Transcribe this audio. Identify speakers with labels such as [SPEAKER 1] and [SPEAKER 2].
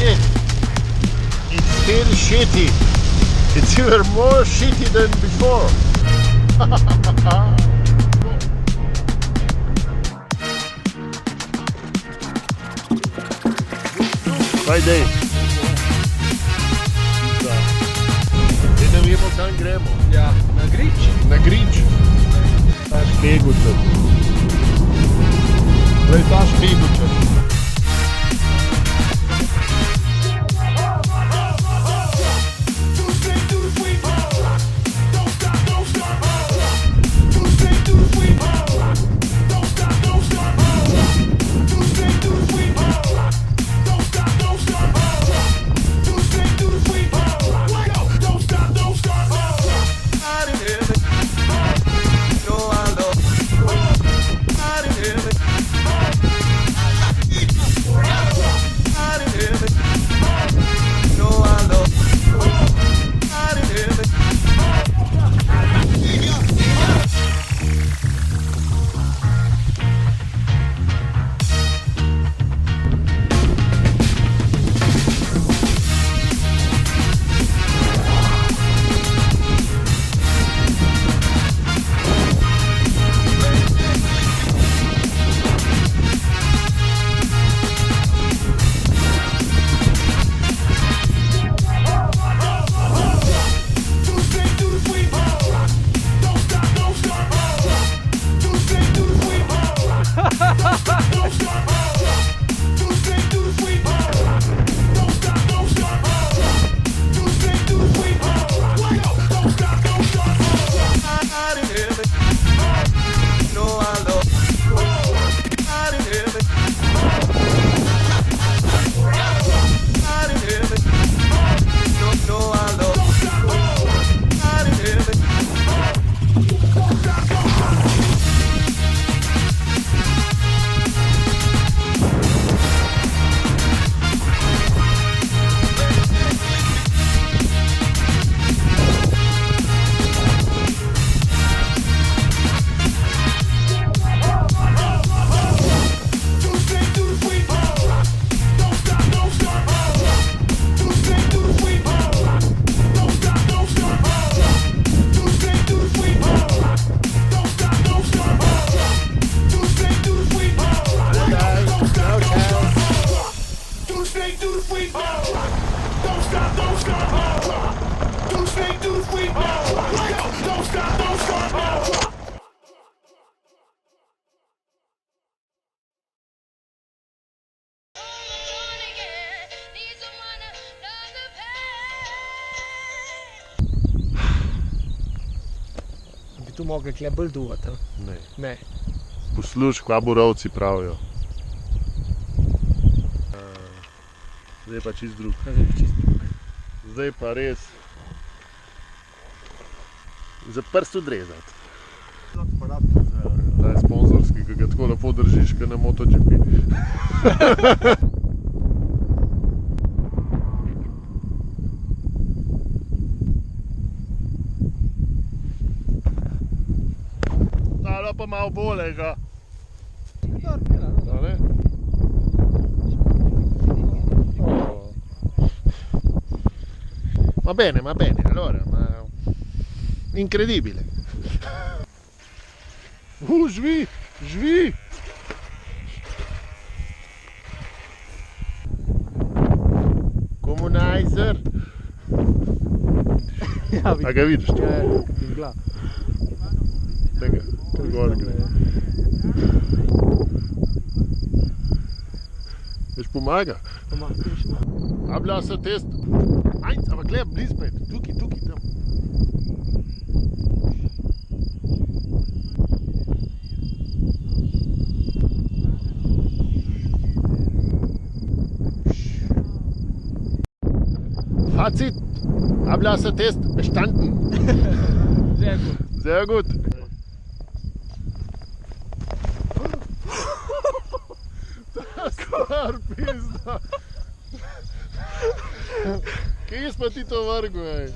[SPEAKER 1] shit. It's still shitty. It's even more shitty than before. Friday. E ne vemo, kam gremo.
[SPEAKER 2] Ja, na grič.
[SPEAKER 1] Na grič. Ta špeguček. Glej, ta špeguček.
[SPEAKER 2] Tu mogli kle bolj duvati.
[SPEAKER 1] Ne.
[SPEAKER 2] Ne.
[SPEAKER 1] Posluš, kva borovci pravijo. Zdaj pa čist drug. Zdaj pa res za prst odrezati. Ta je sponzorski, ki ga tako lepo držiš, kot na MotoGP. Talo pa malo bolega. Da ne? Va bene, allora, incredibile. Žvi, žvi. Komunizer. A ga vidiš tu?
[SPEAKER 2] Ja,
[SPEAKER 1] Tega, kar gor gre. Veš pomaga? Abla se test. Ajc, ampak gleda bliz pet. Tukaj, tam. Fazit, Ablasser-Test bestanden.
[SPEAKER 2] Sehr gut.
[SPEAKER 1] Sehr gut. Das war pizda. Kje pa ti to vrgo, ej?